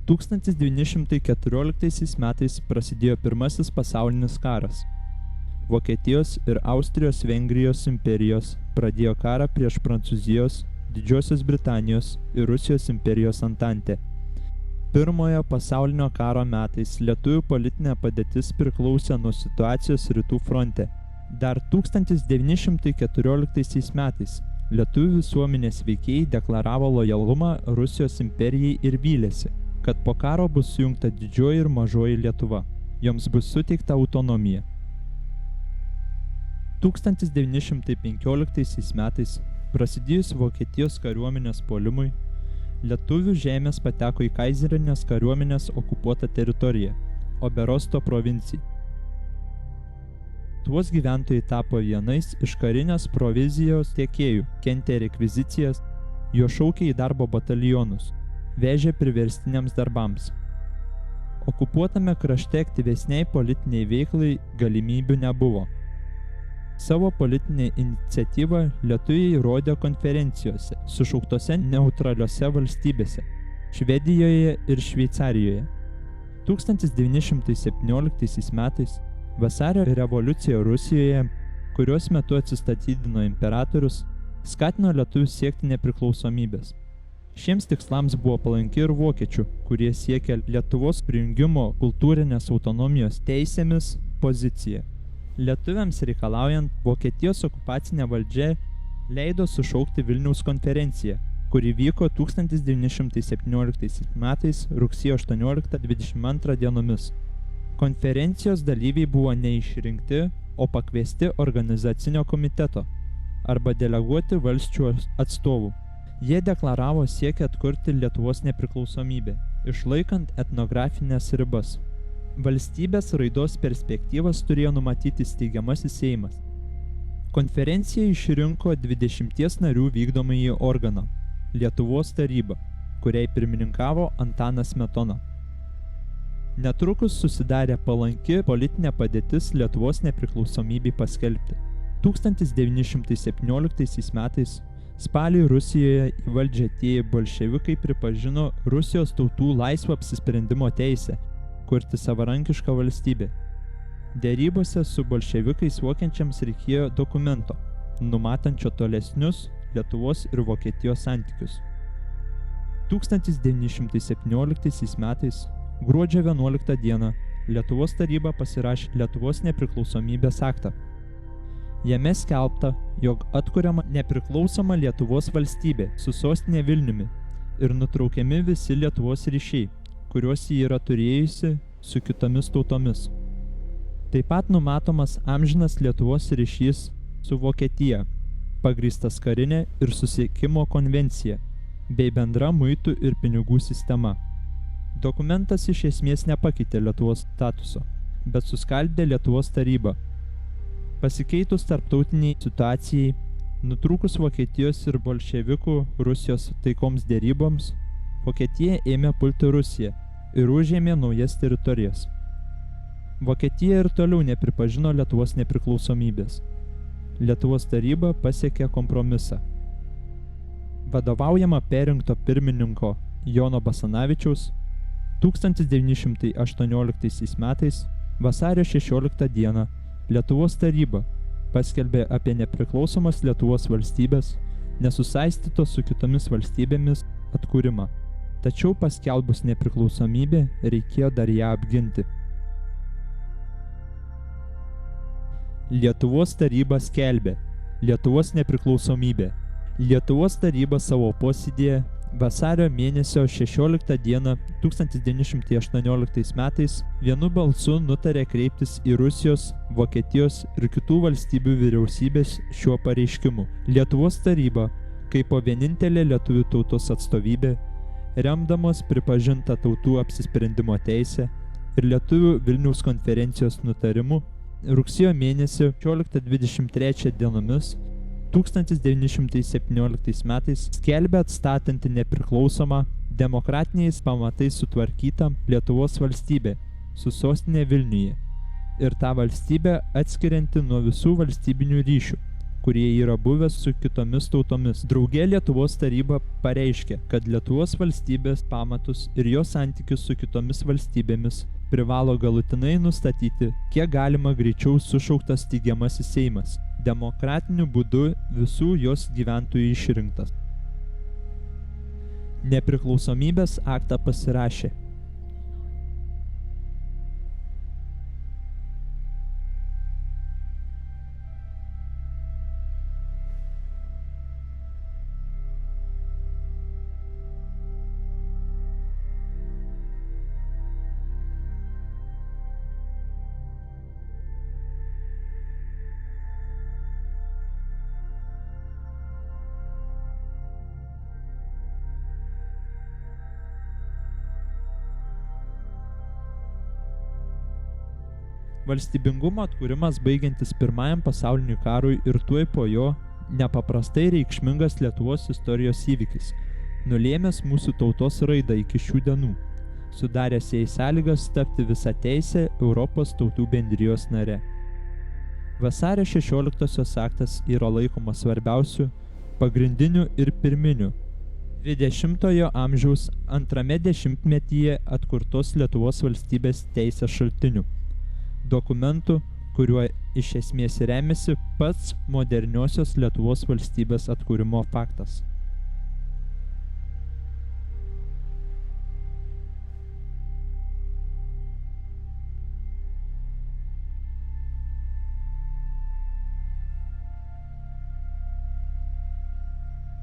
1914 metais prasidėjo Pirmasis pasaulinis karas. Vokietijos ir Austrijos-Vengrijos imperijos pradėjo karą prieš Prancūzijos, Didžiosios Britanijos ir Rusijos imperijos antantę. Pirmojo pasaulinio karo metais lietuvių politinė padėtis priklausė nuo situacijos rytų fronte. Dar 1914 metais lietuvių visuomenės veikėjai deklaravo lojalumą Rusijos imperijai ir vylėsi, kad po karo bus sujungta Didžioji ir Mažoji Lietuva. Joms bus suteikta autonomija. 1915 metais, prasidėjus Vokietijos kariuomenės puolimui, lietuvių žemės pateko į kaizerinės kariuomenės okupuotą teritoriją, Oberosto provincijai. Tuos gyventojai tapo vienais iš karinės provizijos tiekėjų, kentė rekvizicijas, jo šaukė į darbo batalionus, vežė priverstiniams darbams. Okupuotame krašte aktyvesniai politiniai veiklai galimybių nebuvo. Savo politinę iniciatyvą lietuviai rodė konferencijose, sušauktose neutraliose valstybėse – Švedijoje ir Šveicarijoje. 1917 metais Vasario revoliucija Rusijoje, kurios metu atsistatydino imperatorius, skatino lietuvius siekti nepriklausomybės. Šiems tikslams buvo palanki ir vokiečių, kurie siekė Lietuvos prijungimo kultūrinės autonomijos teisėmis pozicija. Lietuviams reikalaujant, Vokietijos okupacinė valdžia leido sušaukti Vilniaus konferenciją, kuri vyko 1917 metais rugsėjo 18-22 dienomis. Konferencijos dalyviai buvo neišrinkti, o pakviesti organizacinio komiteto arba deleguoti valsčių atstovų. Jie deklaravo siekę atkurti Lietuvos nepriklausomybę, išlaikant etnografinės ribas. Valstybės raidos perspektyvas turėjo numatyti steigiamasis Seimas. Konferencija išrinko 20 narių vykdomąjį organą – Lietuvos taryba, kuriai pirmininkavo Antanas Smetona. Netrukus susidarė palanki politinė padėtis Lietuvos nepriklausomybei paskelbti. 1917 metais spalį Rusijoje į valdžią atėję bolševikai pripažino Rusijos tautų laisvą apsisprendimo teisę kurti savarankišką valstybę. Derybose su bolševikais vokiečiams reikėjo dokumento, numatančio tolesnius Lietuvos ir Vokietijos santykius. 1917 metais gruodžio 11 dieną Lietuvos taryba pasirašė Lietuvos nepriklausomybės aktą. Jame skelbta, jog atkuriama nepriklausoma Lietuvos valstybė su sostinė Vilniumi ir nutraukiami visi Lietuvos ryšiai, kuriuos ji yra turėjusi su kitomis tautomis. Taip pat numatomas amžinas Lietuvos ryšys su Vokietija, pagrįstas karinė ir susisiekimo konvencija, bei bendra muitų ir pinigų sistema. Dokumentas iš esmės nepakeitė Lietuvos statuso, bet suskaldė Lietuvos tarybą. Pasikeitus tarptautiniai situacijai, nutrūkus Vokietijos ir bolševikų Rusijos taikoms deryboms, Vokietija ėmė pulti Rusiją ir užėmė naujas teritorijas. Vokietija ir toliau nepripažino Lietuvos nepriklausomybės. Lietuvos taryba pasiekė kompromisą. Vadovaujama perrinkto pirmininko Jono Basanavičiaus 1918 metais vasario 16 dieną Lietuvos taryba paskelbė apie nepriklausomas Lietuvos valstybės, nesusaistytos su kitomis valstybėmis atkūrimą. Tačiau paskelbus nepriklausomybę reikėjo dar ją apginti. Lietuvos taryba skelbė Lietuvos nepriklausomybę. Lietuvos taryba savo posėdyje vasario mėnesio 16 dieną 1918 metais vienu balsu nutarė kreiptis į Rusijos, Vokietijos ir kitų valstybių vyriausybės šiuo pareiškimu. Lietuvos taryba, kaip vienintelė lietuvių tautos atstovybė, remdamos pripažintą tautų apsisprendimo teisę ir lietuvių Vilniaus konferencijos nutarimu, rugsėjo mėnesio 16-23 dienomis 1917 metais skelbė atstatanti nepriklausomą, demokratiniais pamatais sutvarkytą Lietuvos valstybę su sostinė Vilniuje ir tą valstybę atskirianti nuo visų valstybinių ryšių, kurie yra buvę su kitomis tautomis. Drauge Lietuvos taryba pareiškė, kad Lietuvos valstybės pamatus ir jos santykius su kitomis valstybėmis privalo galutinai nustatyti, kiek galima greičiau sušauktas steigiamasis Seimas, demokratiniu būdu visų jos gyventojų išrinktas. Nepriklausomybės aktą pasirašė valstybingumo atkūrimas baigiantis Pirmajam pasauliniui karui ir tuoj po jo nepaprastai reikšmingas Lietuvos istorijos įvykis, nulėmęs mūsų tautos raidą iki šių dienų, sudaręs jai sąlygas tapti visateise Europos tautų bendrijos nare. Vasario 16-osios aktas yra laikomas svarbiausiu, pagrindiniu ir pirminiu 20-ojo amžiaus antrame dešimtmetyje atkurtos Lietuvos valstybės teisės šaltiniu, dokumentų, kuriuo iš esmės remiasi pats moderniosios Lietuvos valstybės atkūrimo faktas.